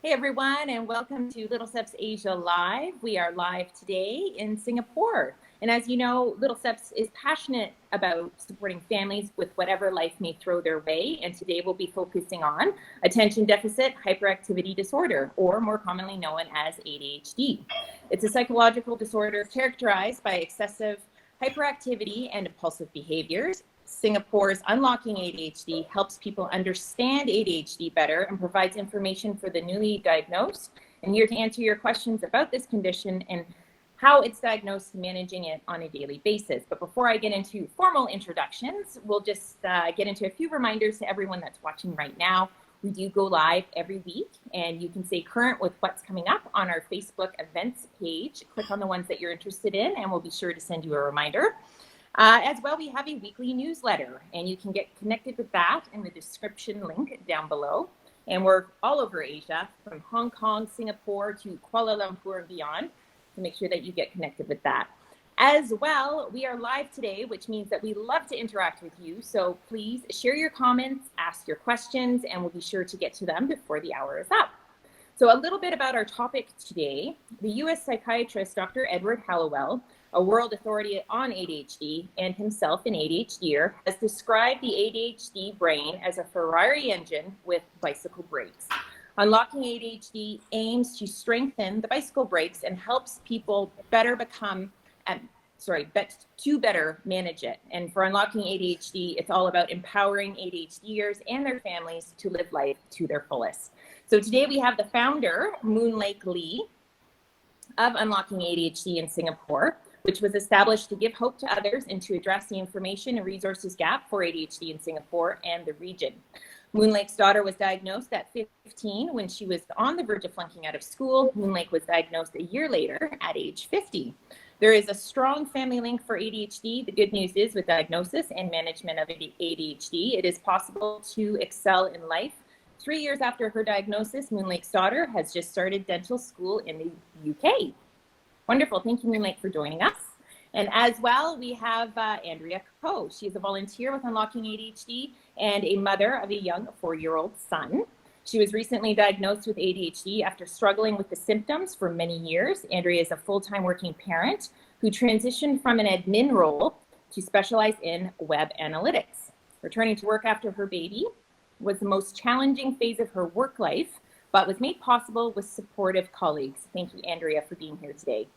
Hey everyone, and welcome to Little Steps Asia Live. We are live today in Singapore. And as you know, Little Steps is passionate about supporting families with whatever life may throw their way. And today we'll be focusing on attention deficit hyperactivity disorder, or more commonly known as ADHD. It's a psychological disorder characterized by excessive hyperactivity and impulsive behaviors. Singapore's Unlocking ADHD helps people understand ADHD better and provides information for the newly diagnosed. And here to answer your questions about this condition and how it's diagnosed and managing it on a daily basis. But before I get into formal introductions, we'll just get into a few reminders to everyone that's watching right now. We do go live every week, and you can stay current with what's coming up on our Facebook events page. Click on the ones that you're interested in, and we'll be sure to send you a reminder. As well, we have a weekly newsletter, and you can get connected with that in the description link down below. And we're all over Asia, from Hong Kong, Singapore to Kuala Lumpur and beyond, to make sure that you get connected with that. As well, we are live today, which means that we love to interact with you. So please share your comments, ask your questions, and we'll be sure to get to them before the hour is up. So a little bit about our topic today. The US psychiatrist, Dr. Edward Hallowell, a world authority on ADHD and himself an ADHDer, has described the ADHD brain as a Ferrari engine with bicycle brakes. Unlocking ADHD aims to strengthen the bicycle brakes and helps people better manage it. And for Unlocking ADHD, it's all about empowering ADHDers and their families to live life to their fullest. So today we have the founder, Moonlake Lee, of Unlocking ADHD in Singapore, which was established to give hope to others and to address the information and resources gap for ADHD in Singapore and the region. Moonlake's daughter was diagnosed at 15 when she was on the verge of flunking out of school. Moonlake was diagnosed a year later at age 50. There is a strong family link for ADHD. The good news is with diagnosis and management of ADHD, it is possible to excel in life. 3 years after her diagnosis, Moonlake's daughter has just started dental school in the UK. Wonderful. Thank you, Moonlake, for joining us. And as well, we have Andrea Koh. She's a volunteer with Unlocking ADHD and a mother of a young 4-year-old son. She was recently diagnosed with ADHD after struggling with the symptoms for many years. Andrea is a full-time working parent who transitioned from an admin role to specialize in web analytics. Returning to work after her baby was the most challenging phase of her work life, but was made possible with supportive colleagues. Thank you, Andrea, for being here today.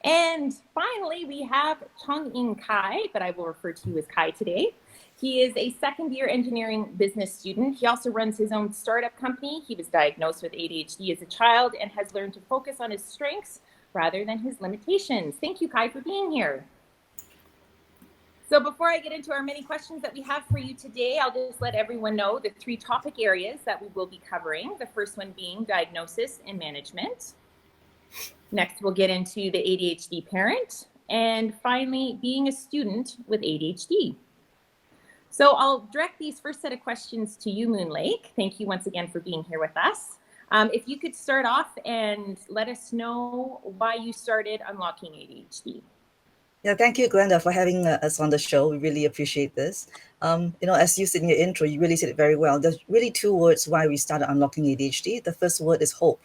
And finally, we have Chong In Kai, but I will refer to you as Kai today. He is a second-year engineering business student. He also runs his own startup company. He was diagnosed with ADHD as a child and has learned to focus on his strengths rather than his limitations. Thank you, Kai, for being here. So before I get into our many questions that we have for you today, I'll just let everyone know the 3 topic areas that we will be covering. The first one being diagnosis and management. Next, we'll get into the ADHD parent. And finally, being a student with ADHD. So I'll direct these first set of questions to you, Moonlake. Thank you once again for being here with us. If you could start off and let us know why you started Unlocking ADHD. Yeah, thank you, Glenda, for having us on the show. We really appreciate this. As you said in your intro, you really said it very well. There's really 2 words why we started Unlocking ADHD. The first word is hope.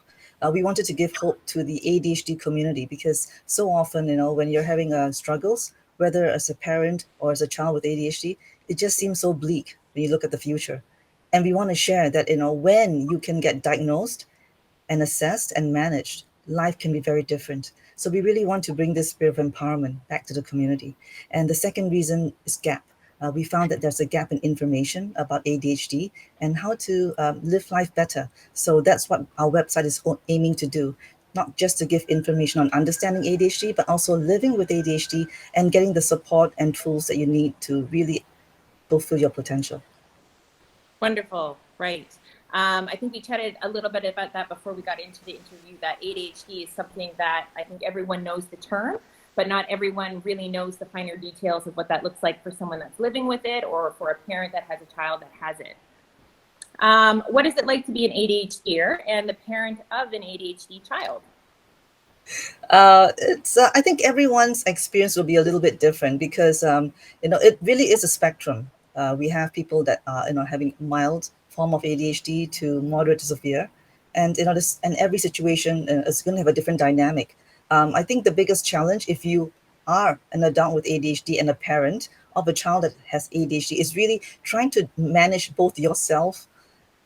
We wanted to give hope to the ADHD community because so often, when you're having struggles, whether as a parent or as a child with ADHD, it just seems so bleak when you look at the future. And we want to share that, when you can get diagnosed and assessed and managed, life can be very different. So we really want to bring this spirit of empowerment back to the community. And the second reason is gap. We found that there's a gap in information about ADHD and how to live life better. So that's what our website is aiming to do, not just to give information on understanding ADHD, but also living with ADHD and getting the support and tools that you need to really fulfill your potential. Wonderful. Right. I think we chatted a little bit about that before we got into the interview, that ADHD is something that I think everyone knows the term, but not everyone really knows the finer details of what that looks like for someone that's living with it or for a parent that has a child that has it. What is it like to be an ADHDer and the parent of an ADHD child? I think everyone's experience will be a little bit different because it really is a spectrum. We have people that are having mild form of ADHD to moderate to severe, And and every situation is going to have a different dynamic. I think the biggest challenge, if you are an adult with ADHD and a parent of a child that has ADHD, is really trying to manage both yourself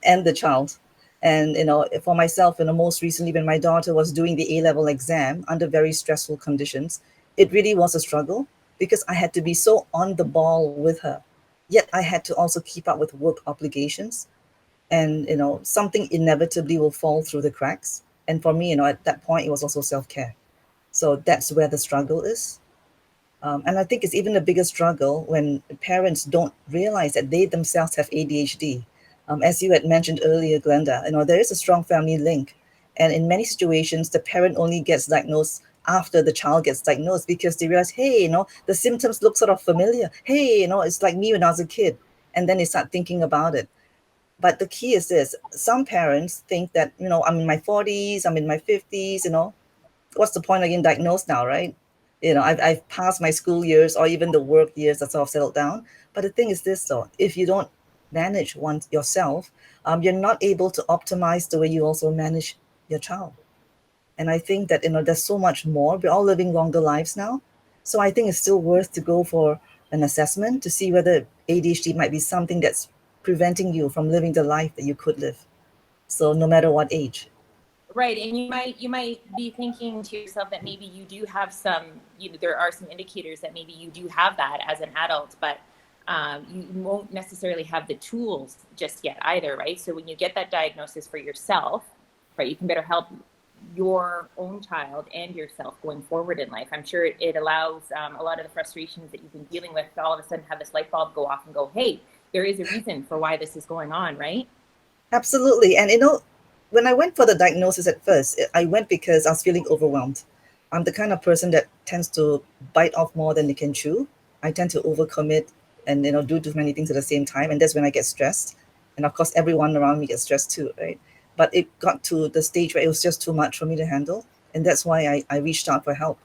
and the child. And for myself, most recently when my daughter was doing the A-level exam under very stressful conditions, it really was a struggle because I had to be so on the ball with her, yet I had to also keep up with work obligations. And something inevitably will fall through the cracks. And for me, at that point, it was also self-care. So that's where the struggle is. And I think it's even a bigger struggle when parents don't realize that they themselves have ADHD. As you had mentioned earlier, Glenda, there is a strong family link. And in many situations, the parent only gets diagnosed after the child gets diagnosed because they realize, hey, the symptoms look sort of familiar. Hey, it's like me when I was a kid. And then they start thinking about it. But the key is this: some parents think that, I'm in my 40s, I'm in my 50s, what's the point of getting diagnosed now, right? I've passed my school years or even the work years that sort of settled down. But the thing is this, though: if you don't manage one yourself, you're not able to optimize the way you also manage your child. And I think that, there's so much more. We're all living longer lives now. So I think it's still worth to go for an assessment to see whether ADHD might be something that's preventing you from living the life that you could live. So no matter what age. Right, and you might be thinking to yourself that maybe you do have some, there are some indicators that maybe you do have that as an adult, but you won't necessarily have the tools just yet either, right? So when you get that diagnosis for yourself, right, you can better help your own child and yourself going forward in life. I'm sure it allows a lot of the frustrations that you've been dealing with to all of a sudden have this light bulb go off and go, hey, there is a reason for why this is going on, right? Absolutely. And when I went for the diagnosis at first, I went because I was feeling overwhelmed. I'm the kind of person that tends to bite off more than they can chew. I tend to overcommit and do too many things at the same time, and that's when I get stressed. And of course, everyone around me gets stressed too, right? But it got to the stage where it was just too much for me to handle, and that's why I reached out for help.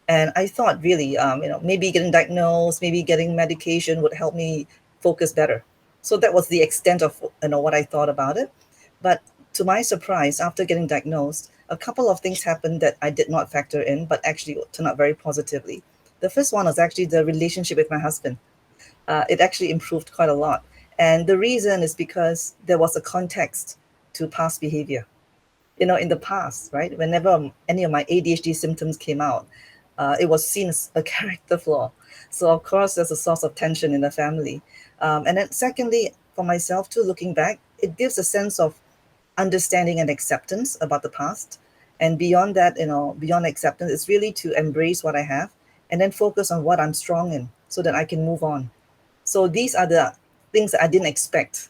And I thought really, maybe getting diagnosed, maybe getting medication would help me focus better. So that was the extent of what I thought about it. But to my surprise, after getting diagnosed, a couple of things happened that I did not factor in, but actually turned out very positively. The first one was actually the relationship with my husband. It actually improved quite a lot. And the reason is because there was a context to past behavior. In the past, right, whenever any of my ADHD symptoms came out, it was seen as a character flaw. So of course, there's a source of tension in the family. And then secondly, for myself too, looking back, it gives a sense of understanding and acceptance about the past. And beyond that, beyond acceptance, it's really to embrace what I have and then focus on what I'm strong in so that I can move on. So these are the things that I didn't expect,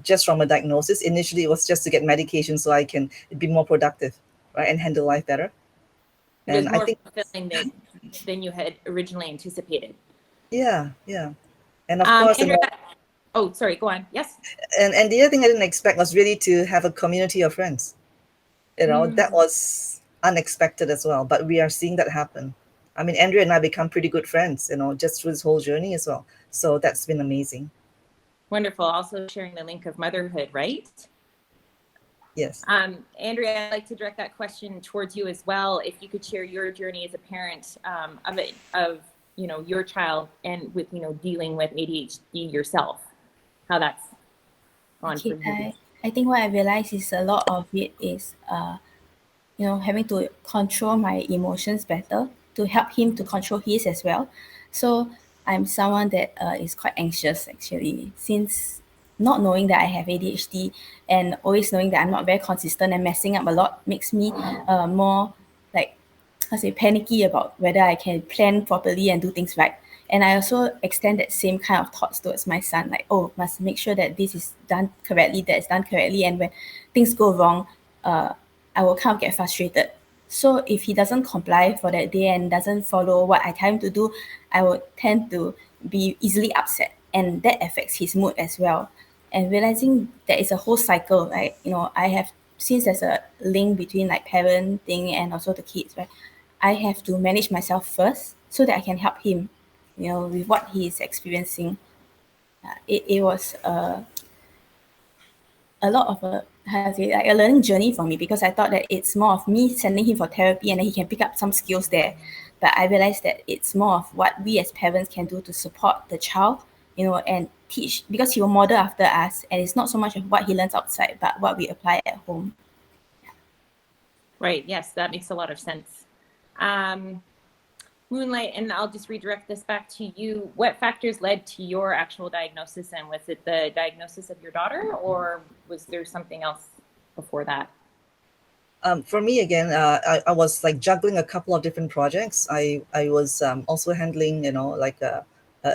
just from a diagnosis. Initially, it was just to get medication so I can be more productive, right, and handle life better. It was And I more think, fulfilling than you had originally anticipated. yeah, yeah. And of course, Andrea, oh, sorry, go on. Yes. and the other thing I didn't expect was really to have a community of friends. That was unexpected as well, but we are seeing that happen. I mean, Andrea and I become pretty good friends, just through this whole journey as well. So that's been amazing. Wonderful. Also sharing the link of motherhood, right? Yes. Andrea, I'd like to direct that question towards you as well. If you could share your journey as a parent of your child and with dealing with ADHD yourself, how that's gone for you. I think what I realized is a lot of it is having to control my emotions better to help him to control his as well. So I'm someone that is quite anxious actually, since not knowing that I have ADHD and always knowing that I'm not very consistent and messing up a lot makes me more like panicky about whether I can plan properly and do things right. And I also extend that same kind of thoughts towards my son, like, oh, must make sure that this is done correctly, that is done correctly. And when things go wrong, I will kind of get frustrated. So if he doesn't comply for that day and doesn't follow what I tell him to do, I would tend to be easily upset. And that affects his mood as well. And realizing that it's a whole cycle, right? I have, since there's a link between like parenting and also the kids, right? I have to manage myself first so that I can help him, with what he is experiencing. It was a lot of like a learning journey for me, because I thought that it's more of me sending him for therapy and then he can pick up some skills there. But I realized that it's more of what we as parents can do to support the child, and teach, because he will model after us, and it's not so much of what he learns outside, but what we apply at home. Right. Yes, that makes a lot of sense. Moonlight, and I'll just redirect this back to you. What factors led to your actual diagnosis, and was it the diagnosis of your daughter, or was there something else before that? For me, again, I was like juggling a couple of different projects. I was also handling, like a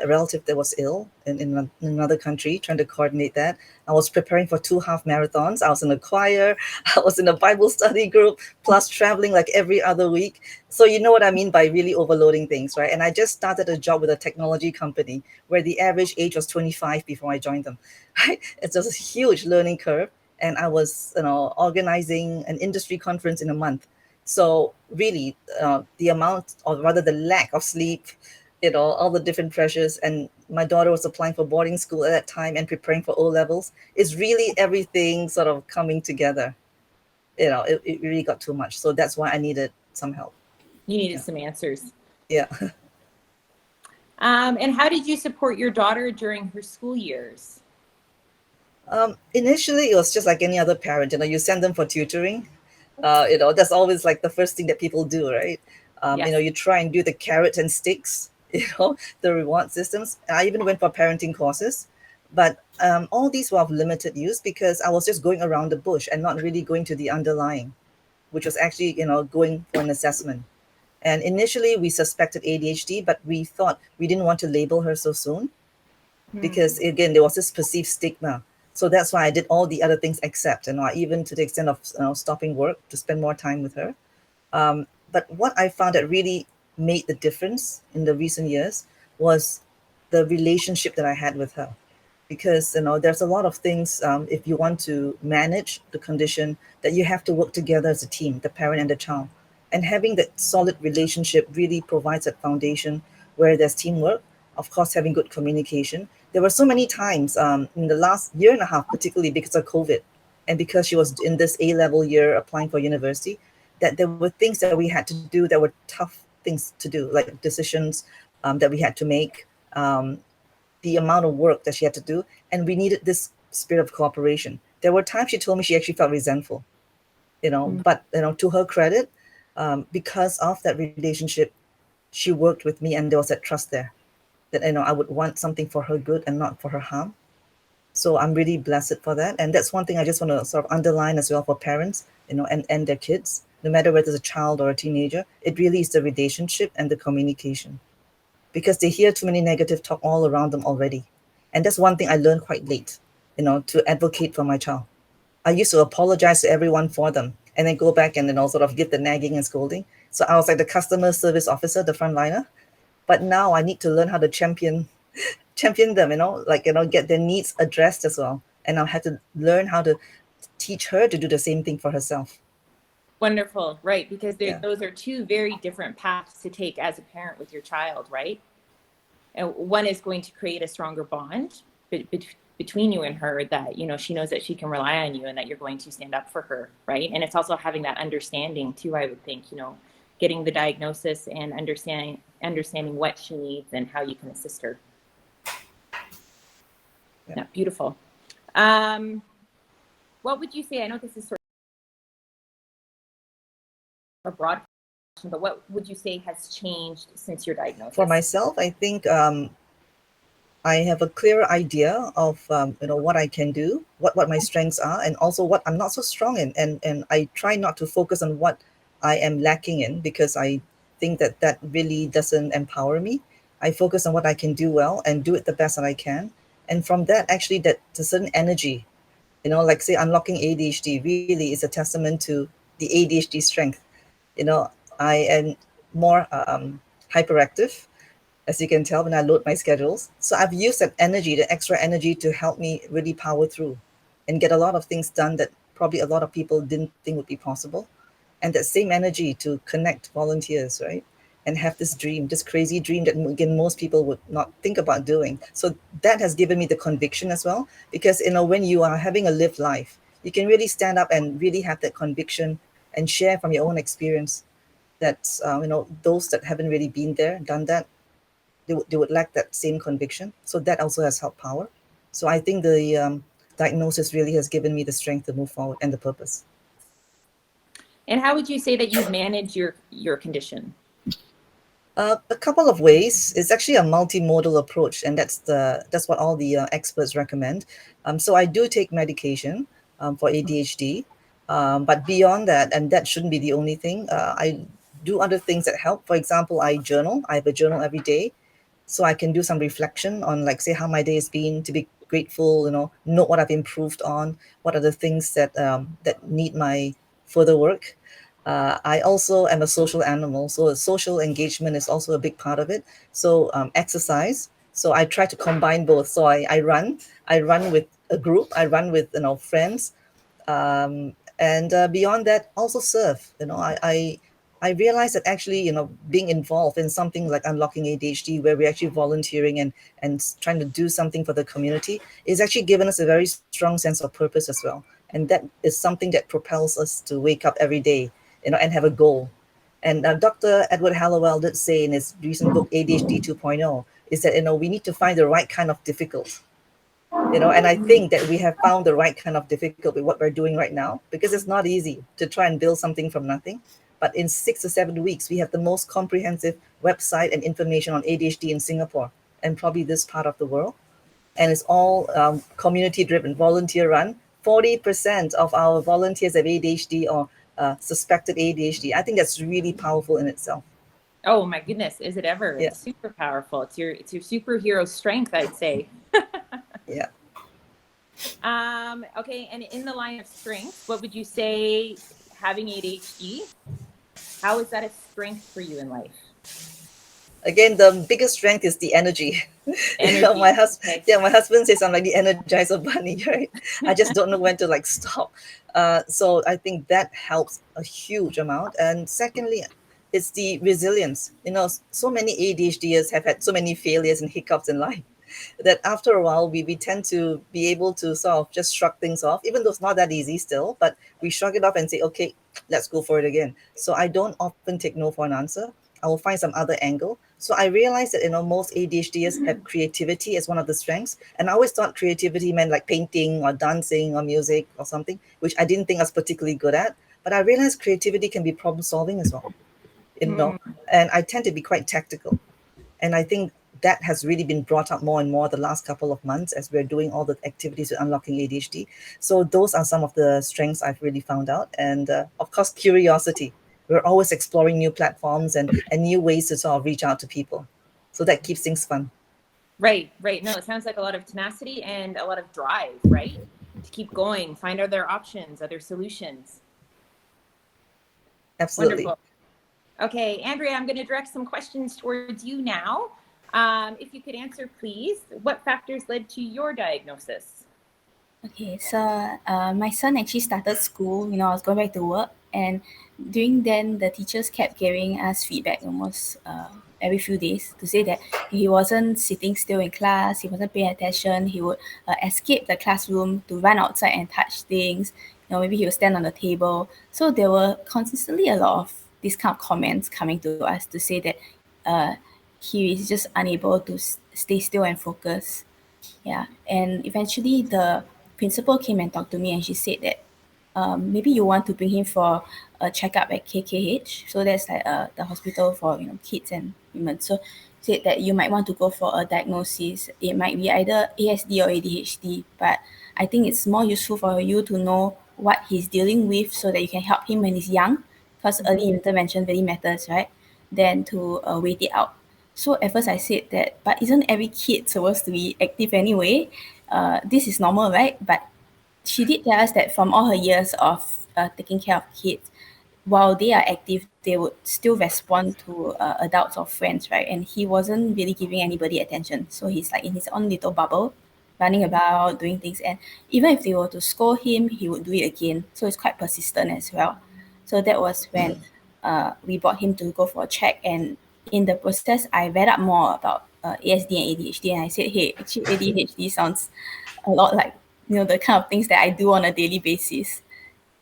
relative that was ill in another country, trying to coordinate that. I was preparing for 2 half marathons. I was in a choir. I was in a Bible study group, plus traveling like every other week. So you know what I mean by really overloading things, right? And I just started a job with a technology company where the average age was 25 before I joined them. Right? It's just a huge learning curve. And I was, organizing an industry conference in a month. So really, the amount, or rather the lack of sleep, all the different pressures, and my daughter was applying for boarding school at that time and preparing for O levels. Is really everything sort of coming together. It really got too much. So that's why I needed some help. You needed some answers. Yeah. And how did you support your daughter during her school years? Initially, it was just like any other parent. You send them for tutoring. That's always like the first thing that people do, right? Yes. You try and do the carrot and sticks, the reward systems. I even went for parenting courses, but all these were of limited use because I was just going around the bush and not really going to the underlying, which was actually, going for an assessment. And initially, we suspected ADHD, but we thought we didn't want to label her so soon because, again, there was this perceived stigma. So that's why I did all the other things except, even to the extent of stopping work to spend more time with her. But what I found that really made the difference in the recent years was the relationship that I had with her. Because there's a lot of things, if you want to manage the condition, that you have to work together as a team, the parent and the child. And having that solid relationship really provides that foundation where there's teamwork, of course, having good communication. There were so many times in the last year and a half, particularly because of COVID, and because she was in this A-level year applying for university, that there were things that we had to do that were tough things to do, like decisions that we had to make, the amount of work that she had to do, and we needed this spirit of cooperation. There were times she told me she actually felt resentful, but to her credit, because of that relationship, she worked with me, and there was that trust there that I would want something for her good and not for her harm. So I'm really blessed for that. And that's one thing I just want to sort of underline as well for parents, and their kids, no matter whether it's a child or a teenager. It really is the relationship and the communication, because they hear too many negative talk all around them already. And that's one thing I learned quite late, to advocate for my child. I used to apologize to everyone for them and then go back and sort of give the nagging and scolding. So I was like the customer service officer, the frontliner. But now I need to learn how to champion them, get their needs addressed as well. And I had to learn how to teach her to do the same thing for herself. Wonderful, right? Because those are two very different paths to take as a parent with your child, right? And one is going to create a stronger bond between you and her, that she knows that she can rely on you and that you're going to stand up for her, right? And it's also having that understanding too, I would think, getting the diagnosis and understanding what she needs and how you can assist her. Yeah, beautiful. What would you say? I know this is sort of a broad question, but what would you say has changed since your diagnosis? For myself, I think I have a clearer idea of what I can do, what my strengths are, and also what I'm not so strong in. And I try not to focus on what I am lacking in, because I think that really doesn't empower me. I focus on what I can do well and do it the best that I can. And from that, actually, that's a certain energy, like say unlocking ADHD really is a testament to the ADHD strength. I am more hyperactive, as you can tell when I load my schedules. So I've used that energy, the extra energy, to help me really power through and get a lot of things done that probably a lot of people didn't think would be possible. And that same energy to connect volunteers, right? And have this dream, this crazy dream that, again, most people would not think about doing. So that has given me the conviction as well, because when you are having a lived life, you can really stand up and really have that conviction and share from your own experience that, those that haven't really been there, done that, they would lack that same conviction. So that also has helped power. So I think the diagnosis really has given me the strength to move forward and the purpose. And how would you say that you manage your condition? A couple of ways. It's actually a multimodal approach, and that's what all the experts recommend. So I do take medication for ADHD, but beyond that, and that shouldn't be the only thing, I do other things that help. For example, I journal. I have a journal every day, so I can do some reflection on, like, say, how my day has been, to be grateful, note what I've improved on, what are the things that need my further work. I also am a social animal, so social engagement is also a big part of it. So exercise. So I try to combine both. So I run. I run with a group. I run with friends, and beyond that, also serve. I realized that actually, being involved in something like Unlocking ADHD, where we're actually volunteering and trying to do something for the community, is actually given us a very strong sense of purpose as well. And that is something that propels us to wake up every day, and have a goal. And Dr. Edward Hallowell did say in his recent book, ADHD 2.0, is that, we need to find the right kind of difficult. And I think that we have found the right kind of difficult with what we're doing right now, because it's not easy to try and build something from nothing. But in 6 to 7 weeks, we have the most comprehensive website and information on ADHD in Singapore and probably this part of the world. And it's all community driven, volunteer run. 40% of our volunteers have ADHD or suspected ADHD. I think that's really powerful in itself. Oh my goodness, is it ever? Yeah. It's super powerful. It's your superhero strength, I'd say. Yeah. Okay, and in the line of strength, what would you say having ADHD, how is that a strength for you in life? Again, the biggest strength is the energy. My husband says I'm like the Energizer Bunny, right? I just don't know when to stop. So I think that helps a huge amount. And secondly, it's the resilience. So many ADHDers have had so many failures and hiccups in life that after a while we tend to be able to sort of just shrug things off, even though it's not that easy still, but we shrug it off and say, okay, let's go for it again. So I don't often take no for an answer. I will find some other angle. So I realized that most ADHDers have creativity as one of the strengths, and I always thought creativity meant like painting or dancing or music or something, which I didn't think I was particularly good at. But I realized creativity can be problem solving as well, and I tend to be quite tactical, and I think that has really been brought up more and more the last couple of months as we're doing all the activities with Unlocking ADHD. So those are some of the strengths I've really found out, and of course, curiosity. We're always exploring new platforms and new ways to sort of reach out to people. So that keeps things fun. Right. No, it sounds like a lot of tenacity and a lot of drive, right? To keep going, find other options, other solutions. Absolutely. Wonderful. Okay, Andrea, I'm going to direct some questions towards you now. If you could answer, please, what factors led to your diagnosis? Okay, so my son actually started school, I was going back to work, and during then the teachers kept giving us feedback almost every few days to say that he wasn't sitting still in class, he wasn't paying attention, he would escape the classroom to run outside and touch things, maybe he would stand on the table. So there were consistently a lot of these kind of comments coming to us to say that he is just unable to stay still and focus. Yeah, and eventually the principal came and talked to me, and she said that maybe you want to bring him for a checkup at KKH. So that's like the hospital for kids and women. So said that you might want to go for a diagnosis. It might be either ASD or ADHD, but I think it's more useful for you to know what he's dealing with so that you can help him when he's young, because early intervention really matters, right? Than to wait it out. So at first I said that, but isn't every kid supposed to be active anyway? This is normal, right? But she did tell us that from all her years of taking care of kids, while they are active, they would still respond to adults or friends, right? And he wasn't really giving anybody attention. So he's like in his own little bubble, running about, doing things. And even if they were to scold him, he would do it again. So it's quite persistent as well. So that was when we brought him to go for a check. And in the process, I read up more about ASD and ADHD. And I said, hey, actually ADHD sounds a lot like the kind of things that I do on a daily basis.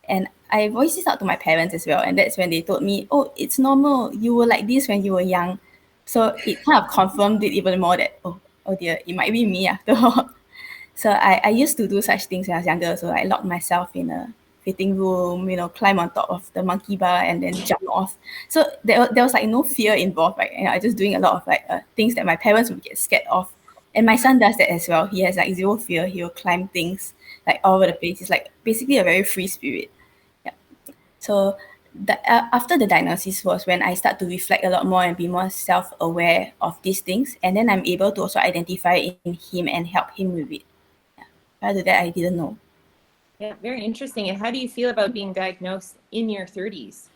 And I voiced this out to my parents as well. And that's when they told me, oh, it's normal. You were like this when you were young. So it kind of confirmed it even more that, oh dear, it might be me after all. So I used to do such things when I was younger. So I locked myself in a fitting room, climb on top of the monkey bar and then jump off. So there was like no fear involved, right? And I just doing a lot of like things that my parents would get scared of. And my son does that as well. He has like zero fear. He will climb things like all over the place. He's like basically a very free spirit. Yeah. So after the diagnosis was when I start to reflect a lot more and be more self-aware of these things. And then I'm able to also identify in him and help him with it. Prior to that, I didn't know. Yeah, very interesting. And how do you feel about being diagnosed in your 30s?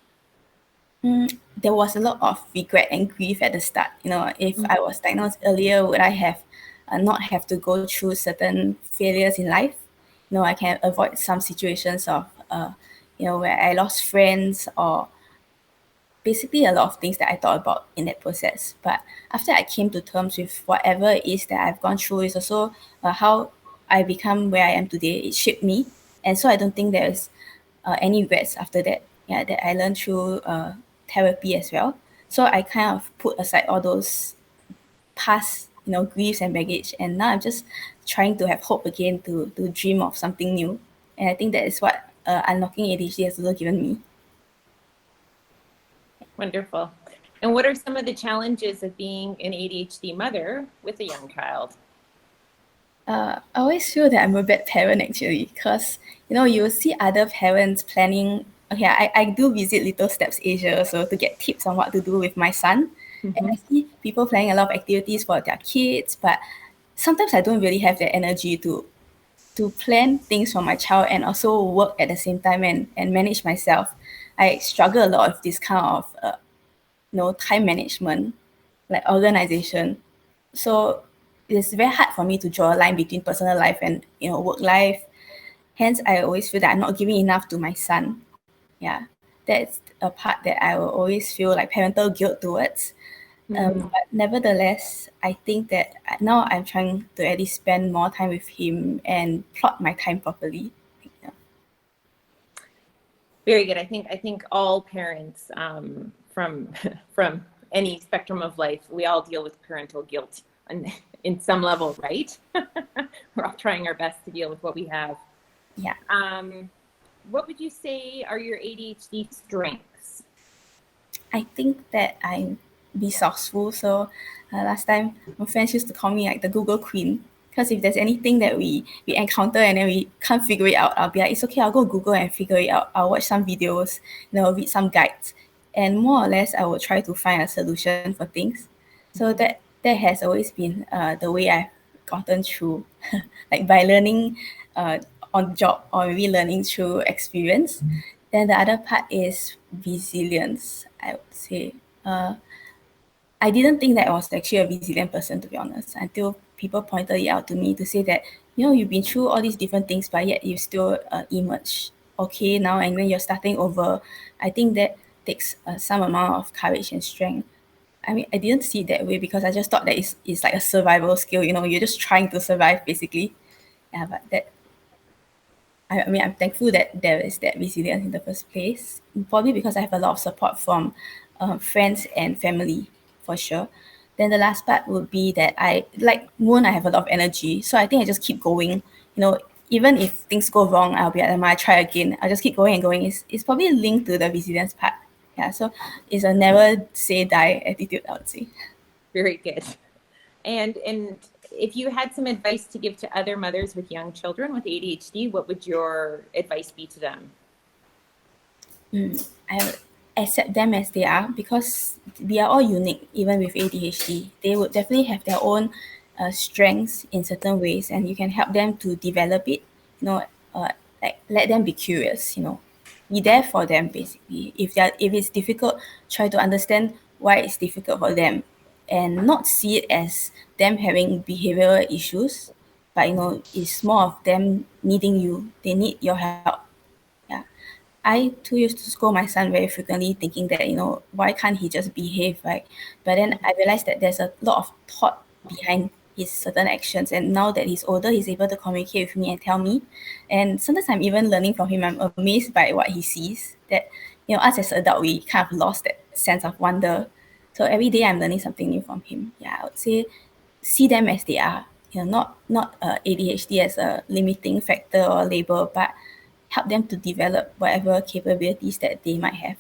There was a lot of regret and grief at the start. If I was diagnosed earlier, would I have not have to go through certain failures in life? I can avoid some situations of, where I lost friends or basically a lot of things that I thought about in that process. But after I came to terms with whatever it is that I've gone through, is also how I become where I am today. It shaped me. And so I don't think there's any regrets after that. Yeah, that I learned through therapy as well. So I kind of put aside all those past, griefs and baggage. And now I'm just trying to have hope again to dream of something new. And I think that is what Unlocking ADHD has also given me. Wonderful. And what are some of the challenges of being an ADHD mother with a young child? I always feel that I'm a bad parent actually, because you will see other parents planning. Okay, I do visit Little Steps Asia so to get tips on what to do with my son. And I see people planning a lot of activities for their kids, but sometimes I don't really have the energy to plan things for my child and also work at the same time and manage myself. I struggle a lot with this kind of time management, like organization. So it's very hard for me to draw a line between personal life and work life. Hence, I always feel that I'm not giving enough to my son. Yeah, that's a part that I will always feel like parental guilt towards. But nevertheless, I think that now I'm trying to at least spend more time with him and plot my time properly. Yeah. Very good. I think all parents from from any spectrum of life, we all deal with parental guilt in some level, right? We're all trying our best to deal with what we have. Yeah. What would you say are your ADHD strengths? I think that I'm resourceful. So last time my friends used to call me like the Google Queen, because if there's anything that we encounter and then we can't figure it out, I'll be like, it's okay, I'll go Google and figure it out. I'll watch some videos, read some guides, and more or less I will try to find a solution for things. So that has always been the way I've gotten through, like by learning on the job or maybe learning through experience. Then the other part is resilience, I would say. I didn't think that I was actually a resilient person, to be honest, until people pointed it out to me to say that, you've been through all these different things, but yet you still emerge okay now. And when you're starting over, I think that takes some amount of courage and strength. I mean, I didn't see it that way because I just thought that it's like a survival skill, you're just trying to survive basically. Yeah, but I mean, I'm thankful that there is that resilience in the first place, probably because I have a lot of support from friends and family, for sure. Then the last part would be that like Moon, I have a lot of energy. So I think I just keep going. Even if things go wrong, I'll be like, I might try again. I'll just keep going and going. It's probably linked to the resilience part. Yeah, so it's a never say die attitude, I would say. Very good. And if you had some advice to give to other mothers with young children with ADHD, what would your advice be to them? I would accept them as they are, because we are all unique, even with ADHD. They would definitely have their own strengths in certain ways, and you can help them to develop it. Like let them be curious. Be there for them basically. If it's difficult, try to understand why it's difficult for them, and not see it as them having behavioral issues, but it's more of them needing you. They need your help. Yeah. I too used to scold my son very frequently, thinking that, why can't he just behave, right? But then I realized that there's a lot of thought behind his certain actions. And now that he's older, he's able to communicate with me and tell me. And sometimes I'm even learning from him. I'm amazed by what he sees, that, us as adults, we kind of lost that sense of wonder. So every day I'm learning something new from him. Yeah, I would say see them as they are. Not ADHD as a limiting factor or label, but help them to develop whatever capabilities that they might have.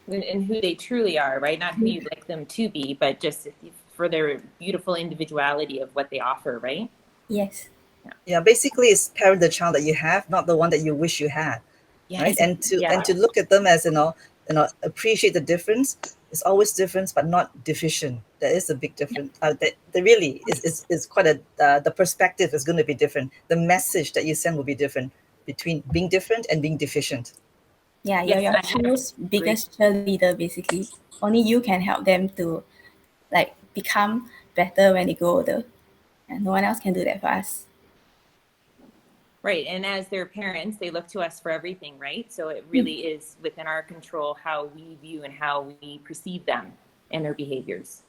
And who they truly are, right? Not who you'd like them to be, but just for their beautiful individuality of what they offer, right? Yes. Yeah, basically it's parent the child that you have, not the one that you wish you had. Yes. Right? And to look at them as appreciate the difference. It's always difference, but not deficient. There is a big difference. That there really is quite the perspective is going to be different. The message that you send will be different between being different and being deficient. Yeah, Yes, you're your child's biggest cheerleader, basically. Only you can help them to become better when they grow older. And no one else can do that for us. Right. And as their parents, they look to us for everything, right? So it really is within our control how we view and how we perceive them and their behaviors.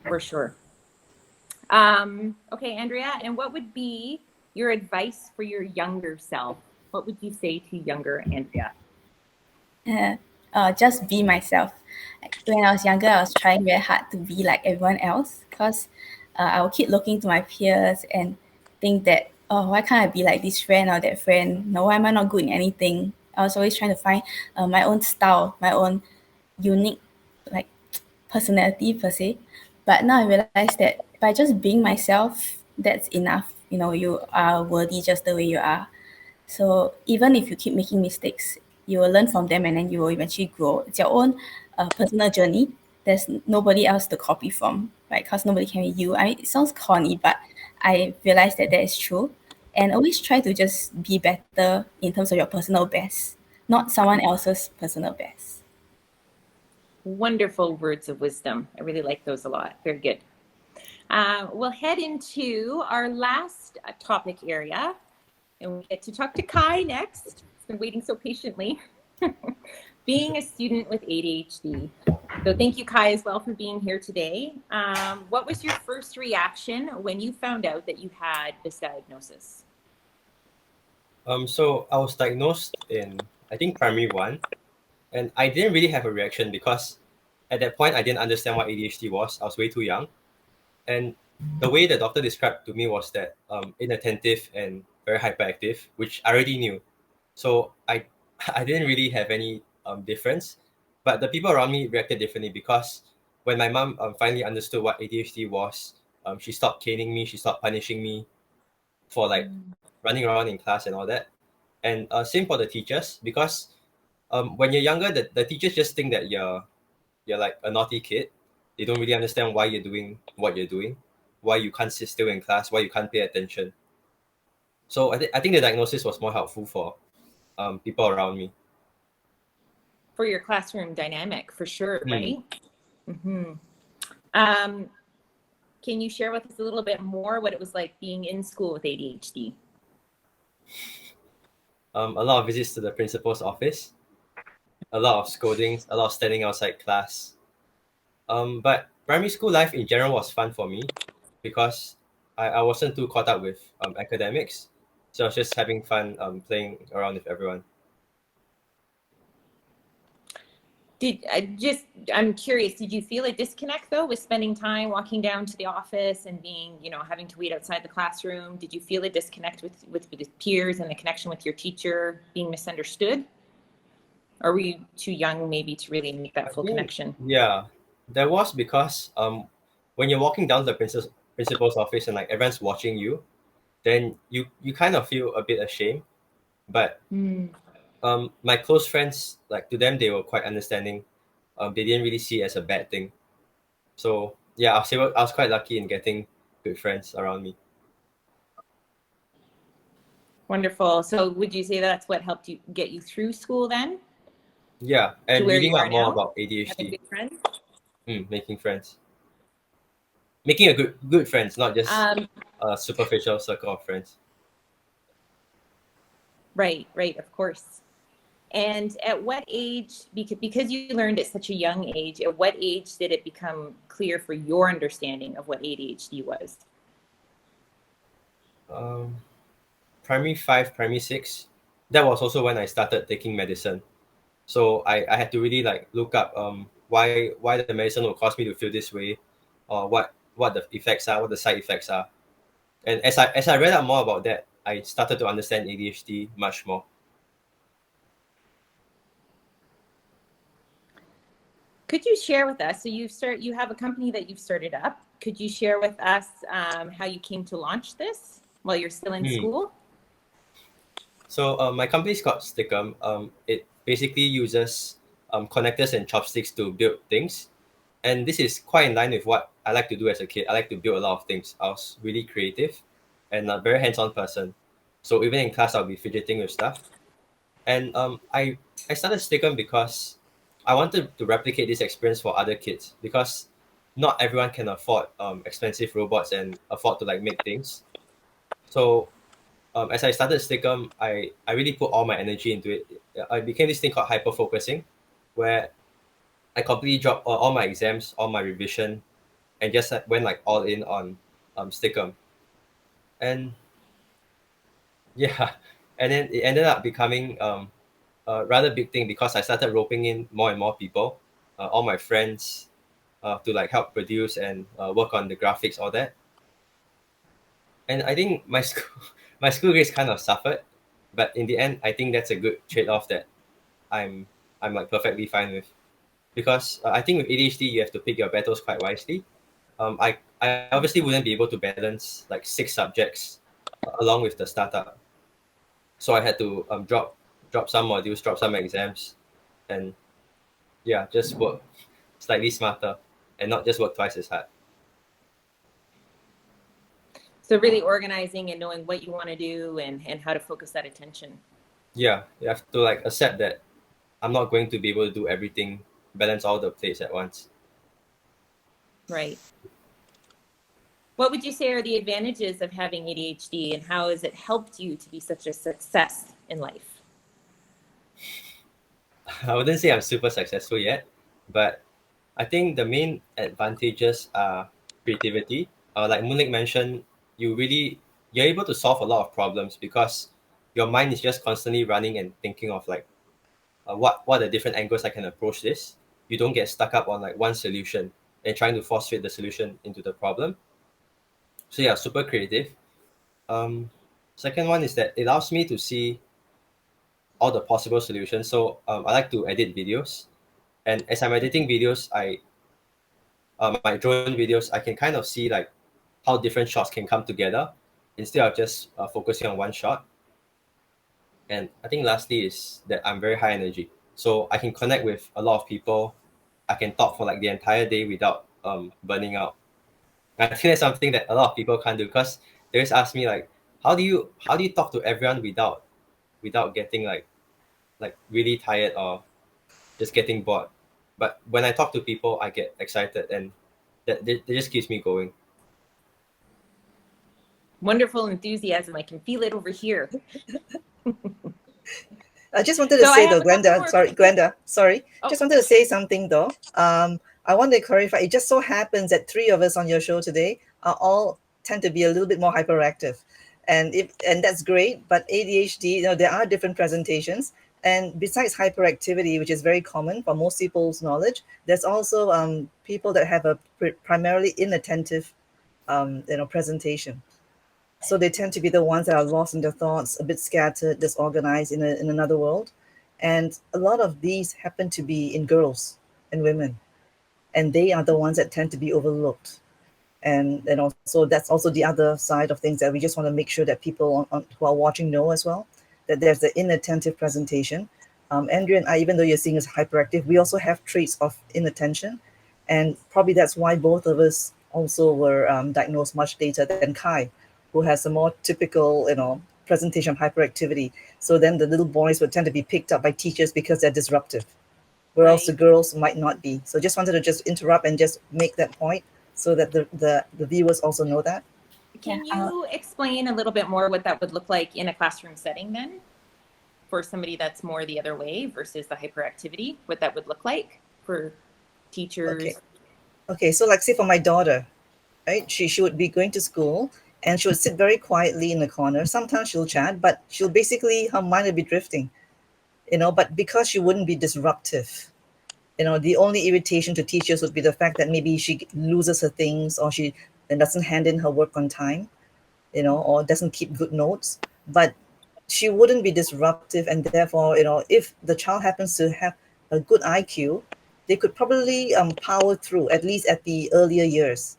For sure. Okay, Andrea, and what would be your advice for your younger self? What would you say to younger Andrea? Just be myself. When I was younger, I was trying very hard to be like everyone else, because I would keep looking to my peers and think that, oh, why can't I be like this friend or that friend? No, why am I not good in anything? I was always trying to find my own style, my own unique personality per se. But now I realize that by just being myself, that's enough. You are worthy just the way you are. So even if you keep making mistakes, you will learn from them and then you will eventually grow. It's your own personal journey. There's nobody else to copy from, right? Because nobody can be you. It sounds corny, but I realized that is true. And always try to just be better in terms of your personal best, not someone else's personal best. Wonderful words of wisdom. I really like those a lot. Very good. We'll head into our last topic area, and we get to talk to Kai next. He's been waiting so patiently. Being a student with ADHD. So thank you, Kai, as well for being here today. What was your first reaction when you found out that you had this diagnosis? So I was diagnosed in, I think, primary 1, and I didn't really have a reaction because at that point I didn't understand what ADHD was. I was way too young, and the way the doctor described to me was that inattentive and very hyperactive, which I already knew. So I didn't really have any difference, but the people around me reacted differently because when my mom finally understood what ADHD was, she stopped caning me, she stopped punishing me for running around in class and all that. And same for the teachers, because when you're younger, the teachers just think that you're like a naughty kid. They don't really understand why you're doing what you're doing, why you can't sit still in class, why you can't pay attention. So I think the diagnosis was more helpful for people around me. For your classroom dynamic, for sure, right? Mm-hmm. Can you share with us a little bit more what it was like being in school with ADHD? A lot of visits to the principal's office, a lot of scoldings, a lot of standing outside class. But primary school life in general was fun for me because I wasn't too caught up with academics. So I was just having fun playing around with everyone. I'm curious, did you feel a disconnect though with spending time walking down to the office and being, having to wait outside the classroom? Did you feel a disconnect with the peers and the connection with your teacher being misunderstood? Or were you too young maybe to really make that full connection? Yeah, there was, because when you're walking down to the principal's office and everyone's watching you, then you kind of feel a bit ashamed. But my close friends, to them, they were quite understanding. They didn't really see it as a bad thing. So yeah, I was quite lucky in getting good friends around me. Wonderful. So would you say that's what helped you get you through school then? Yeah, and reading up more about ADHD. Having good friends? Making friends. Making a good friends, not just a superficial circle of friends. Right, of course. And at what age, because you learned at such a young age, at what age did it become clear for your understanding of what ADHD was? primary 5, primary 6, that was also when I started taking medicine. So I had to really like look up why the medicine will cause me to feel this way, or what the effects are, what the side effects are. And as I read up more about that, I started to understand ADHD much more. Could you share with us, so you have a company that you've started up. Could you share with us how you came to launch this while you're still in school? So my company is called Stickum. It basically uses connectors and chopsticks to build things. And this is quite in line with what I like to do as a kid. I like to build a lot of things. I was really creative and a very hands-on person. So even in class, I'll be fidgeting with stuff. And I started Stickum because I wanted to replicate this experience for other kids, because not everyone can afford expensive robots and afford to like make things. So as I started Stickum, I really put all my energy into it. I became this thing called hyper focusing, where I completely dropped all my exams, all my revision, and just went like all in on Stickum. And yeah, and then it ended up becoming a rather big thing, because I started roping in more and more people, all my friends, to like help produce and work on the graphics, all that. And I think my school my school grades kind of suffered, but in the end, I think that's a good trade-off that I'm I'm like perfectly fine with, because I think with ADHD you have to pick your battles quite wisely. I obviously wouldn't be able to balance like 6 subjects along with the startup, so I had to drop some modules, drop some exams, and yeah, just work slightly smarter and not just work twice as hard. So really organizing and knowing what you want to do and how to focus that attention. Yeah, you have to like accept that I'm not going to be able to do everything, balance all the plates at once. Right. What would you say are the advantages of having ADHD, and how has it helped you to be such a success in life? I wouldn't say I'm super successful yet, but I think the main advantages are creativity. Like Moonlake mentioned, you're able to solve a lot of problems, because your mind is just constantly running and thinking of like what are the different angles I can approach this. You don't get stuck up on like one solution and trying to force fit the solution into the problem. So yeah, super creative. Um, Second one is that it allows me to see all the possible solutions. So I like to edit videos, and as I'm editing videos, my drone videos, I can kind of see like how different shots can come together instead of just focusing on one shot. And I think lastly is that I'm very high energy, so I can connect with a lot of people. I can talk for like the entire day without burning out. I think that's something that a lot of people can't do, because they always ask me like, how do you talk to everyone without getting like really tired or just getting bored. But when I talk to people, I get excited, and that just keeps me going. Wonderful enthusiasm. I can feel it over here. I just wanted to say though, Glenda, sorry. Oh. Just wanted to say something though. I want to clarify, it just so happens that 3 of us on your show today are all tend to be a little bit more hyperactive. And that's great, but ADHD, there are different presentations. And besides hyperactivity, which is very common for most people's knowledge, there's also people that have a primarily inattentive presentation. So they tend to be the ones that are lost in their thoughts, a bit scattered, disorganized in another world. And a lot of these happen to be in girls and women. And they are the ones that tend to be overlooked. And also that's also the other side of things that we just want to make sure that people who are watching know as well, that there's the inattentive presentation. Andrea and I, even though you're seeing as hyperactive, we also have traits of inattention. And probably that's why both of us also were diagnosed much later than Kai, who has a more typical, presentation of hyperactivity. So then the little boys would tend to be picked up by teachers because they're disruptive, whereas the girls might not be. So just wanted to just interrupt and just make that point so that the viewers also know that. Can you explain a little bit more what that would look like in a classroom setting then, for somebody that's more the other way versus the hyperactivity, what that would look like for teachers? Okay, so like say for my daughter, right? She would be going to school, and she'll sit very quietly in the corner. Sometimes she'll chat, but her mind will be drifting, but because she wouldn't be disruptive, the only irritation to teachers would be the fact that maybe she loses her things, or she doesn't hand in her work on time, or doesn't keep good notes. But she wouldn't be disruptive, and therefore, if the child happens to have a good IQ, they could probably power through, at least at the earlier years.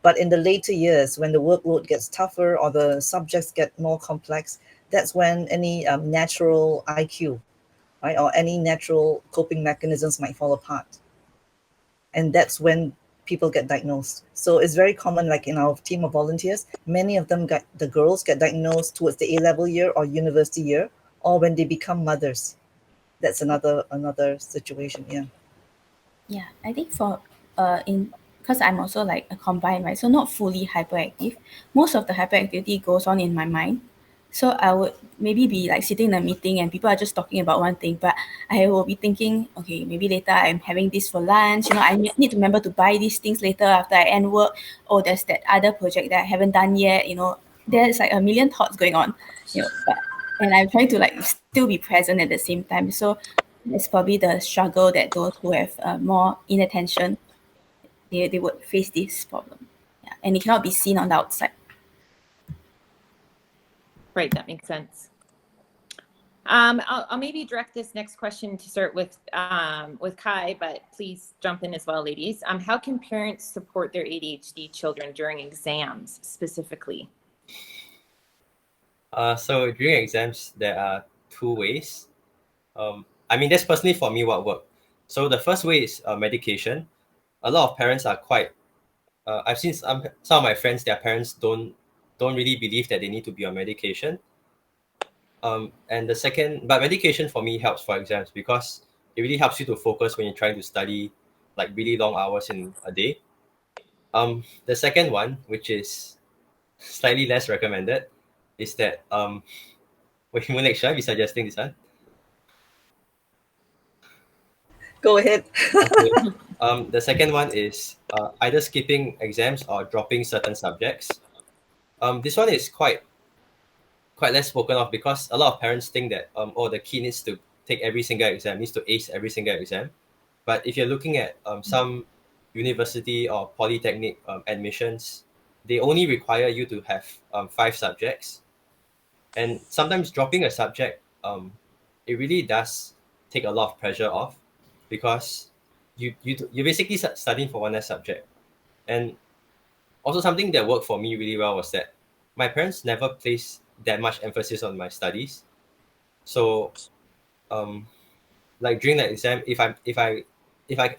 But in the later years, when the workload gets tougher or the subjects get more complex, that's when any natural IQ, right, or any natural coping mechanisms might fall apart. And that's when people get diagnosed. So it's very common, like in our team of volunteers, many of them the girls get diagnosed towards the A-level year or university year, or when they become mothers. That's another situation. Yeah, I think because I'm also like a combined, right? So not fully hyperactive. Most of the hyperactivity goes on in my mind. So I would maybe be like sitting in a meeting and people are just talking about one thing, but I will be thinking, okay, maybe later I'm having this for lunch. I need to remember to buy these things later after I end work. Oh, there's that other project that I haven't done yet. There's like a million thoughts going on. And I'm trying to like still be present at the same time. So it's probably the struggle that those who have more inattention, they would face this problem. Yeah, and it cannot be seen on the outside. Right, that makes sense. I'll maybe direct this next question to start with Kai, but please jump in as well, ladies. How can parents support their ADHD children during exams specifically? So during exams, there are two ways. That's personally for me what worked. So the first way is medication. A lot of parents are quite. I've seen some of my friends, their parents don't really believe that they need to be on medication. And the second, but medication for me helps for exams because it really helps you to focus when you're trying to study like really long hours in a day. The second one, which is slightly less recommended, is that wait, Moonlake, should I be suggesting this one? Go ahead. Okay. The second one is either skipping exams or dropping certain subjects. This one is quite less spoken of because a lot of parents think that the kid needs to take every single exam, needs to ace every single exam. But if you're looking at some university or polytechnic admissions, they only require you to have 5 subjects, and sometimes dropping a subject, it really does take a lot of pressure off because you're basically studying for one less subject. And also something that worked for me really well was that my parents never placed that much emphasis on my studies. So like during the exam, if I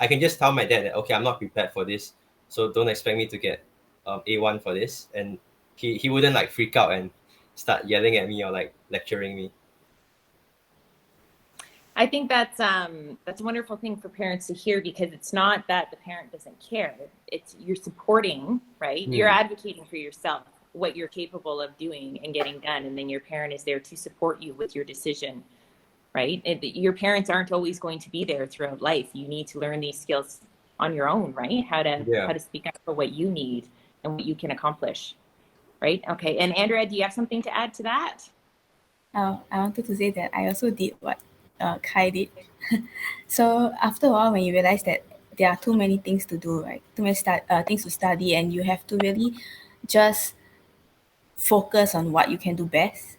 can just tell my dad that okay, I'm not prepared for this, so don't expect me to get A1 for this, and he wouldn't like freak out and start yelling at me or like lecturing me. I think that's a wonderful thing for parents to hear because it's not that the parent doesn't care. It's you're supporting, right? You're advocating for yourself, what you're capable of doing and getting done. And then your parent is there to support you with your decision, right? Your parents aren't always going to be there throughout life. You need to learn these skills on your own, right? How to speak up for what you need and what you can accomplish, right? Okay. And Andrea, do you have something to add to that? I wanted to say that I also did what Kai did. So after a while, when you realize that there are too many things to do, right? Too many things to study, and you have to really just focus on what you can do best.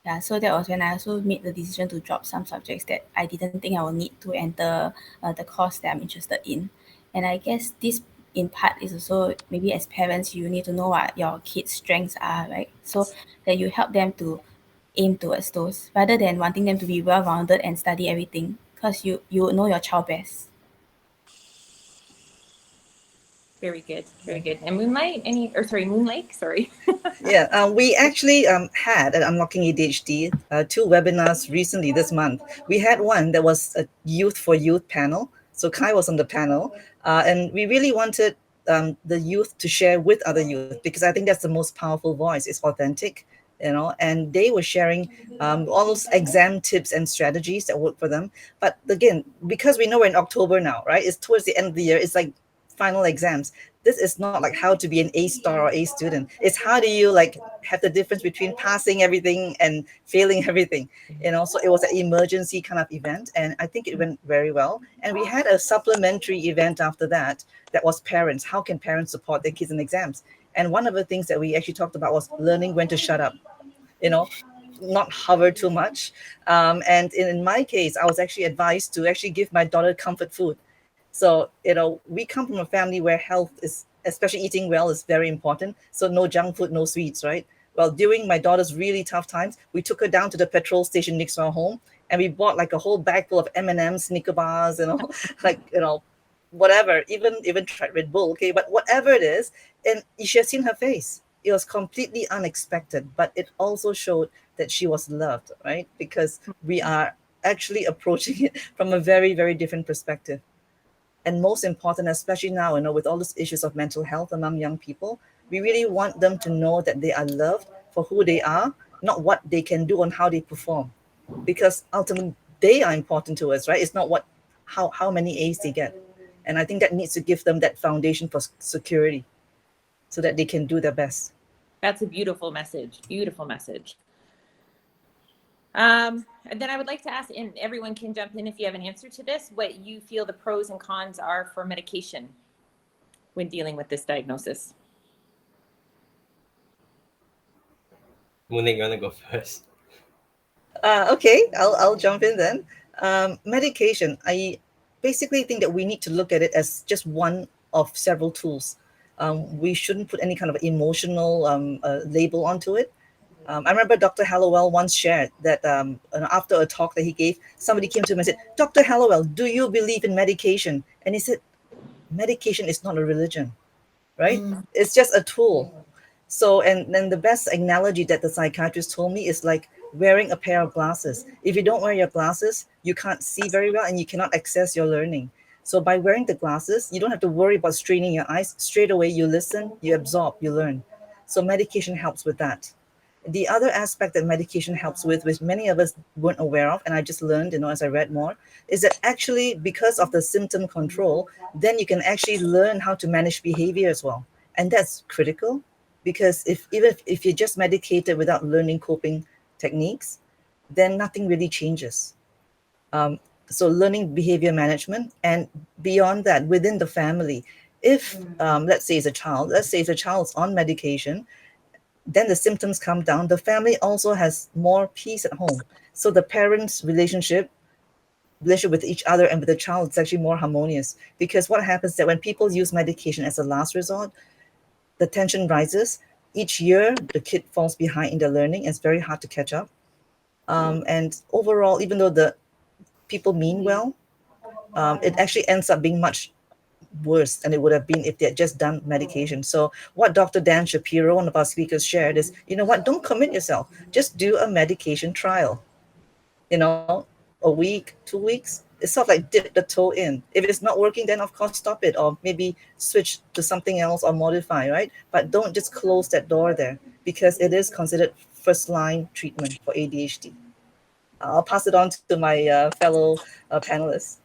Yeah, so that was when I also made the decision to drop some subjects that I didn't think I would need to enter the course that I'm interested in. And I guess this in part is also maybe as parents, you need to know what your kids' strengths are, right? So that you help them to aim towards those rather than wanting them to be well-rounded and study everything because you know your child best. Very good, very good. And Moonlake, sorry. Yeah, we actually had at Unlocking ADHD 2 webinars recently this month. We had one that was a youth for youth panel. So Kai was on the panel, and we really wanted the youth to share with other youth because I think that's the most powerful voice. It's authentic, and they were sharing all those exam tips and strategies that work for them. But again, because we know we're in October now, right? It's towards the end of the year. It's like final exams. This is not like how to be an A star or A student. It's how do you like have the difference between passing everything and failing everything. So it was an emergency kind of event, and I think it went very well. And we had a supplementary event after that was parents. How can parents support their kids in exams? And one of the things that we actually talked about was learning when to shut up, not hover too much. And in my case, I was actually advised to actually give my daughter comfort food. So, we come from a family where health is, especially eating well, is very important. So no junk food, no sweets, right? Well, during my daughter's really tough times, we took her down to the petrol station next to our home, and we bought like a whole bag full of M&Ms, Snicker bars, like, whatever, even tried Red Bull, okay? But whatever it is, and you should have seen her face. It was completely unexpected, but it also showed that she was loved, right? Because we are actually approaching it from a very, very different perspective. And most important, especially now, with all these issues of mental health among young people, we really want them to know that they are loved for who they are, not what they can do and how they perform. Because ultimately, they are important to us, right? It's not how many A's they get. And I think that needs to give them that foundation for security so that they can do their best. That's a beautiful message. Beautiful message. And then I would like to ask, and everyone can jump in if you have an answer to this, what you feel the pros and cons are for medication when dealing with this diagnosis. Moonlake, you want to go first? Okay, I'll jump in then. Medication, I basically think that we need to look at it as just one of several tools. We shouldn't put any kind of emotional label onto it. I remember Dr. Hallowell once shared that after a talk that he gave, somebody came to him and said, "Dr. Hallowell, do you believe in medication?" And he said, "Medication is not a religion, right? It's just a tool." So, and then the best analogy that the psychiatrist told me is like wearing a pair of glasses. If you don't wear your glasses, you can't see very well and you cannot access your learning. So by wearing the glasses, you don't have to worry about straining your eyes. Straight away, you listen, you absorb, you learn. So medication helps with that. The other aspect that medication helps with, which many of us weren't aware of, and I just learned, as I read more, is that actually because of the symptom control, then you can actually learn how to manage behavior as well. And that's critical because even if you're just medicated without learning coping techniques, then nothing really changes. So learning behavior management, and beyond that, within the family, if let's say it's a child's on medication, then the symptoms come down, the family also has more peace at home. So the parents' relationship with each other and with the child is actually more harmonious. Because what happens is that when people use medication as a last resort, the tension rises. Each year, the kid falls behind in their learning. It's very hard to catch up. And overall, even though the people mean well, it actually ends up being much worse than it would have been if they had just done medication. So what Dr. Dan Shapiro, one of our speakers, shared is, don't commit yourself. Just do a medication trial. A week, 2 weeks. It's sort of like dip the toe in. If it's not working, then of course stop it, or maybe switch to something else or modify, right? But don't just close that door there, because it is considered first line treatment for ADHD. I'll pass it on to my fellow panelists.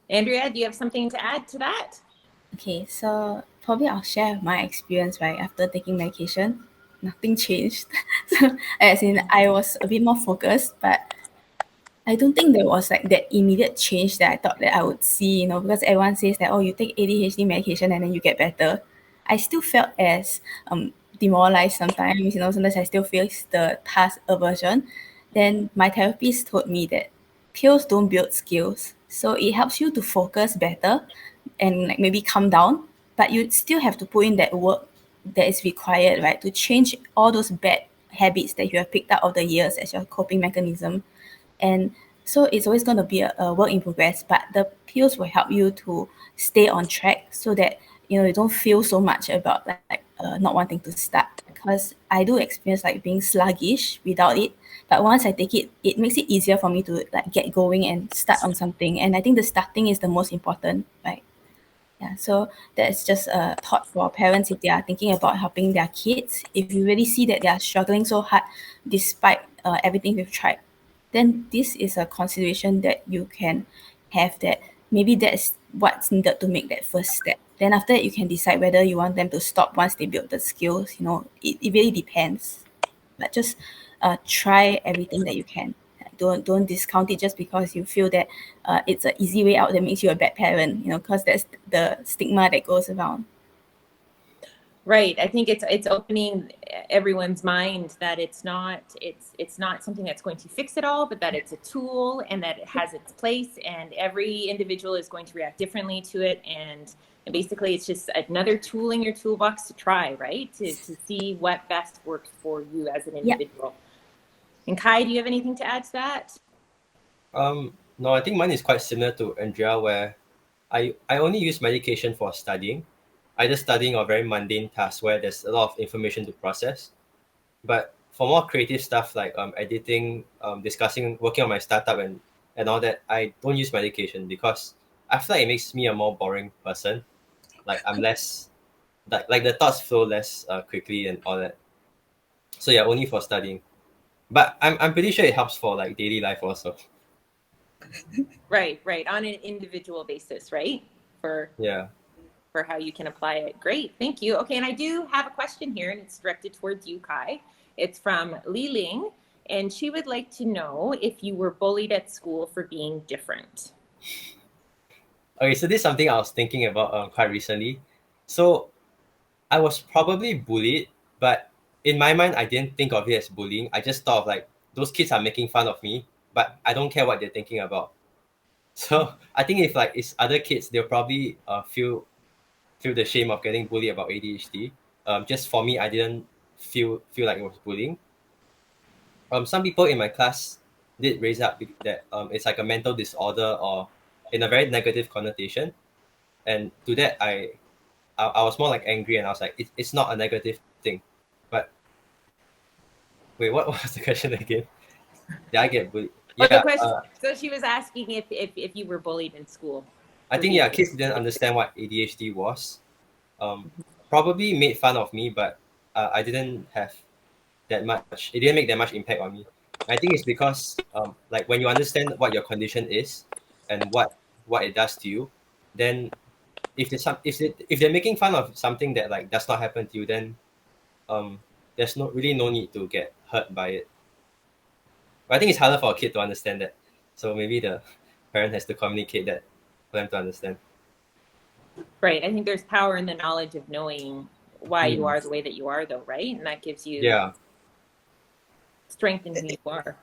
Andrea, do you have something to add to that? Okay, so probably I'll share my experience, right, after taking medication. Nothing changed. So, as in, I was a bit more focused, but I don't think there was like that immediate change that I thought that I would see, because everyone says that, oh, you take ADHD medication and then you get better. I still felt as demoralized sometimes, sometimes I still face the task aversion. Then my therapist told me that pills don't build skills. So it helps you to focus better and like maybe calm down, but you still have to put in that work that is required, right, to change all those bad habits that you have picked up over the years as your coping mechanism. And so it's always going to be a work in progress, but the pills will help you to stay on track so that you don't feel so much about not wanting to start. Because I do experience like being sluggish without it, but once I take it, it makes it easier for me to like get going and start on something. And I think the starting is the most important, right? Yeah, so that's just a thought for parents if they are thinking about helping their kids. If you really see that they are struggling so hard despite everything we've tried, then this is a consideration that you can have, that maybe that's what's needed to make that first step. Then after that, you can decide whether you want them to stop once they build the skills. You know, it really depends. But just try everything that you can. Don't discount it just because you feel that it's an easy way out that makes you a bad parent. You know, because that's the stigma that goes around. Right. I think it's opening everyone's mind that it's not something that's going to fix it all, but that it's a tool and that it has its place, and every individual is going to react differently to it. And basically it's just another tool in your toolbox to try, right? To see what best works for you as an individual. Yeah. And Kai, do you have anything to add to that? No, I think mine is quite similar to Andrea, where I only use medication for studying, either studying or very mundane tasks where there's a lot of information to process. But for more creative stuff like editing, discussing, working on my startup and all that, I don't use medication because I feel like it makes me a more boring person. Like I'm less, like the thoughts flow less quickly and all that. So yeah, only for studying. But I'm pretty sure it helps for like daily life also. Right. On an individual basis, right? For how you can apply it. Great, thank you. Okay, and I do have a question here, and it's directed towards you, Kai. It's from Li Ling, and she would like to know if you were bullied at school for being different. Okay, so this is something I was thinking about quite recently. So I was probably bullied, but in my mind, I didn't think of it as bullying. I just thought of like, those kids are making fun of me, but I don't care what they're thinking about. So I think if like it's other kids, they'll probably feel the shame of getting bullied about ADHD. Just for me, I didn't feel like it was bullying. Some people in my class did raise up that it's like a mental disorder or in a very negative connotation, and to that I was more like angry, and I was like, it's not a negative thing. But wait, what was the question again? Did I get bullied? Oh, the question. So she was asking if you were bullied in school. I think kids didn't understand what ADHD was. Probably made fun of me, but I didn't have that much. It didn't make that much impact on me. I think it's because like when you understand what your condition is and what it does to you, then if they're making fun of something that like does not happen to you, then there's no need to get hurt by it. But I think it's harder for a kid to understand that. So maybe the parent has to communicate that for them to understand. Right. I think there's power in the knowledge of knowing why you are the way that you are, though, right? And that gives you strength in who you are.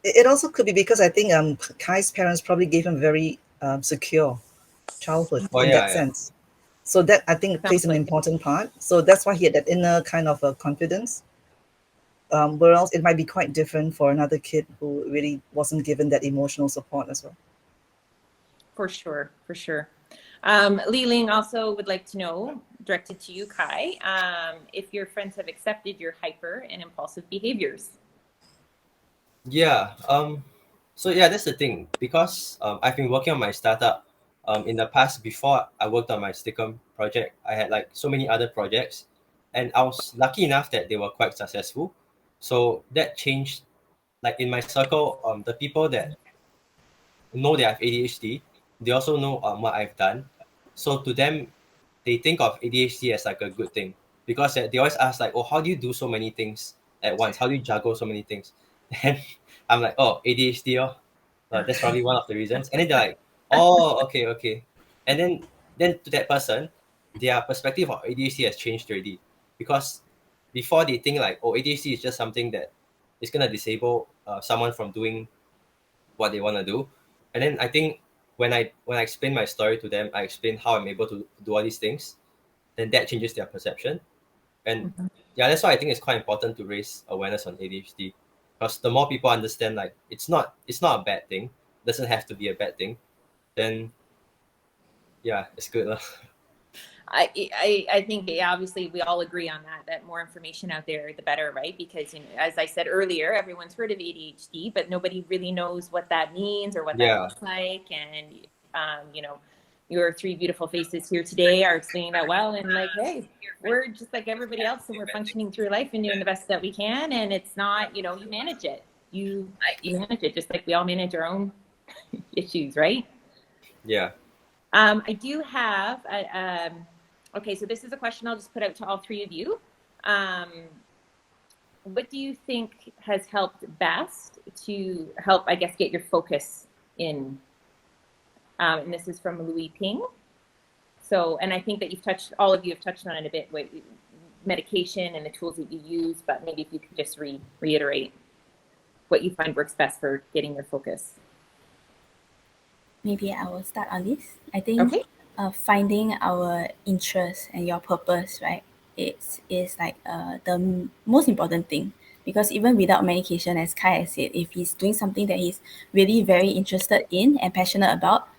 It also could be because I think Kai's parents probably gave him very secure childhood in that sense. So that I think plays an important part. So that's why he had that inner kind of confidence. Whereas it might be quite different for another kid who really wasn't given that emotional support as well. For sure. Li Ling also would like to know, directed to you, Kai, if your friends have accepted your hyper and impulsive behaviors. Yeah. So yeah, that's the thing, because I've been working on my startup. In the past, before I worked on my Stickum project, I had like so many other projects, and I was lucky enough that they were quite successful. So that changed, like in my circle, the people that know they have ADHD, they also know what I've done. So to them, they think of ADHD as like a good thing, because they always ask like, oh, how do you do so many things at once? How do you juggle so many things? And I'm like, oh, ADHD, that's probably one of the reasons. And then they're like, oh, okay. And then to that person, their perspective of ADHD has changed already, because before they think like, oh, ADHD is just something that is gonna disable someone from doing what they want to do. And then I think when I explain my story to them, I explain how I'm able to do all these things, then that changes their perception. And that's why I think it's quite important to raise awareness on ADHD, because the more people understand like it's not a bad thing, it doesn't have to be a bad thing, then it's good. I think obviously we all agree on that more information out there, the better, right? Because as I said earlier, everyone's heard of ADHD, but nobody really knows what that means or what that looks like. And, your three beautiful faces here today are explaining that well, and like, hey, we're just like everybody else, and we're functioning through life and doing the best that we can. And it's not, you manage it. You manage it just like we all manage our own issues, right? Yeah. I do have, okay, so this is a question I'll just put out to all three of you. What do you think has helped best to help, I guess, get your focus in? And this is from Louis Ping. So, and I think that all of you have touched on it a bit, with medication and the tools that you use, but maybe if you could just reiterate what you find works best for getting your focus. Maybe I will start on this. I think Okay. Finding our interest and your purpose, right, is like the most important thing. Because even without medication, as Kai has said, if he's doing something that he's really very interested in and passionate about,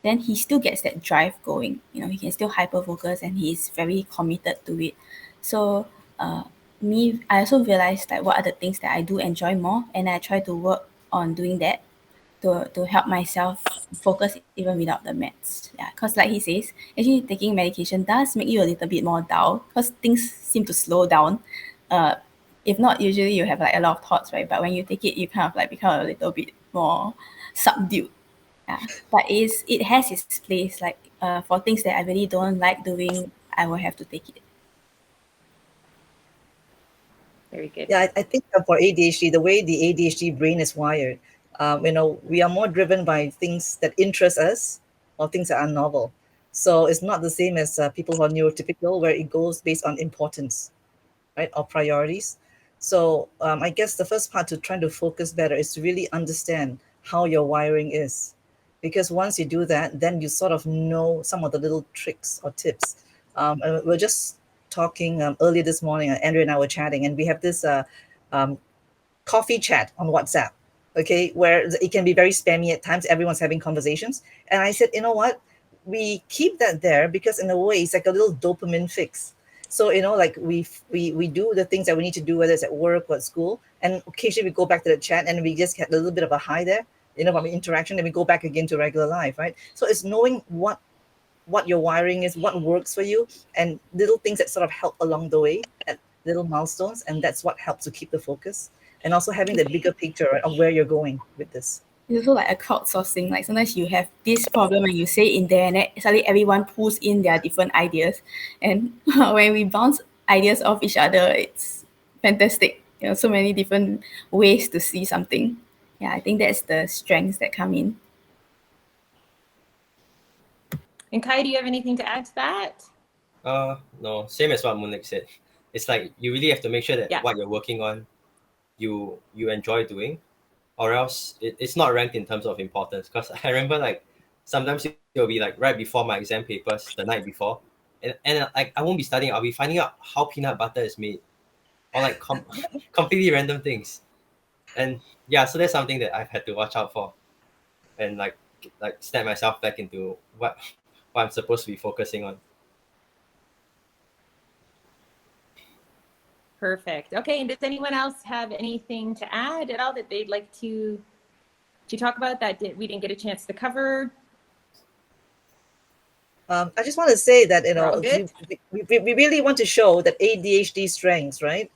then he still gets that drive going. You know, he can still hyper focus and he's very committed to it. So I also realized like what are the things that I do enjoy more, and I try to work on doing that to help myself focus even without the meds. Yeah, because like he says, actually taking medication does make you a little bit more dull because things seem to slow down. If not, usually you have like a lot of thoughts, right? But when you take it, you kind of like become a little bit more subdued. Yeah, but it has its place. Like for things that I really don't like doing, I will have to take it. Very good. Yeah, I think for ADHD, the way the ADHD brain is wired, we are more driven by things that interest us or things that are novel. So it's not the same as people who are neurotypical, where it goes based on importance, right, or priorities. So I guess the first part to trying to focus better is to really understand how your wiring is, because once you do that, then you sort of know some of the little tricks or tips. We're just talking earlier this morning. Andrea and I were chatting, and we have this um, coffee chat on WhatsApp. Okay, where it can be very spammy at times. Everyone's having conversations, and I said, you know what? We keep that there because in a way it's like a little dopamine fix. So like we do the things that we need to do, whether it's at work or at school, and occasionally we go back to the chat and we just get a little bit of a high there, from interaction, and we go back again to regular life, right? So it's knowing what your wiring is, what works for you, and little things that sort of help along the way, at little milestones, and that's what helps to keep the focus, and also having the bigger picture, right, of where you're going with this. It's also like a crowdsourcing. Like sometimes you have this problem and you say in there, and then suddenly everyone pulls in their different ideas. And when we bounce ideas off each other, it's fantastic. You know, so many different ways to see something. Yeah, I think that's the strengths that come in. And Kai, do you have anything to add to that? No, same as what Moonlake said. It's like you really have to make sure that Yeah. what you're working on, you enjoy doing, or else it's not ranked in terms of importance. Because I remember like sometimes it'll be like right before my exam papers, the night before, and like I won't be studying. I'll be finding out how peanut butter is made, or like completely random things. And yeah, so that's something that I've had to watch out for, and like snap myself back into what I'm supposed to be focusing on. Perfect. Okay, and does anyone else have anything to add at all that they'd like to talk about that we didn't get a chance to cover? I just want to say that We're all good? we really want to show that ADHD strengths, right?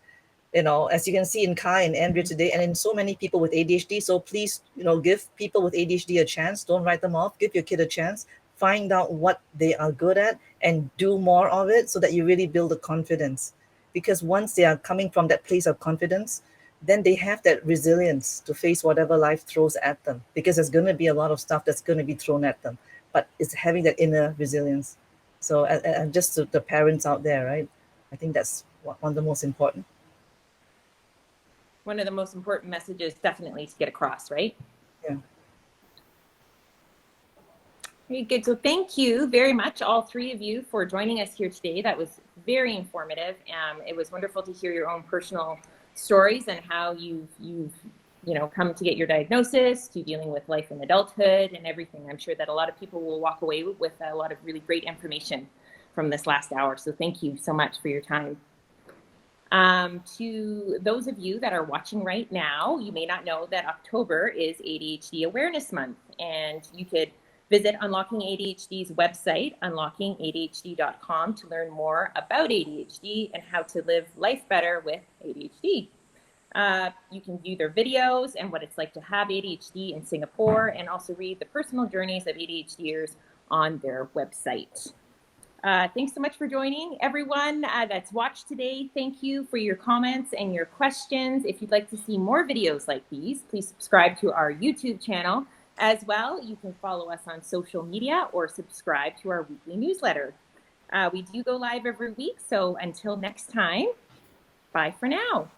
As you can see in Kai and Andrea today, and in so many people with ADHD. So please, give people with ADHD a chance. Don't write them off. Give your kid a chance. Find out what they are good at and do more of it, so that you really build the confidence. Because once they are coming from that place of confidence, then they have that resilience to face whatever life throws at them. Because there's going to be a lot of stuff that's going to be thrown at them, but it's having that inner resilience. So, and just to the parents out there, right? I think that's one of the most important. One of the most important messages definitely to get across, right? Yeah. Very good. So thank you very much, all three of you, for joining us here today. That was very informative. It was wonderful to hear your own personal stories and how you've come to get your diagnosis, to dealing with life in adulthood and everything. I'm sure that a lot of people will walk away with a lot of really great information from this last hour. So thank you so much for your time. To those of you that are watching right now, you may not know that October is ADHD Awareness Month, and you could visit Unlocking ADHD's website, unlockingadhd.com, to learn more about ADHD and how to live life better with ADHD. You can view their videos and what it's like to have ADHD in Singapore, and also read the personal journeys of ADHDers on their website. Thanks so much for joining. Everyone that's watched today, thank you for your comments and your questions. If you'd like to see more videos like these, please subscribe to our YouTube channel. As well, you can follow us on social media or subscribe to our weekly newsletter. We do go live every week, so until next time, bye for now.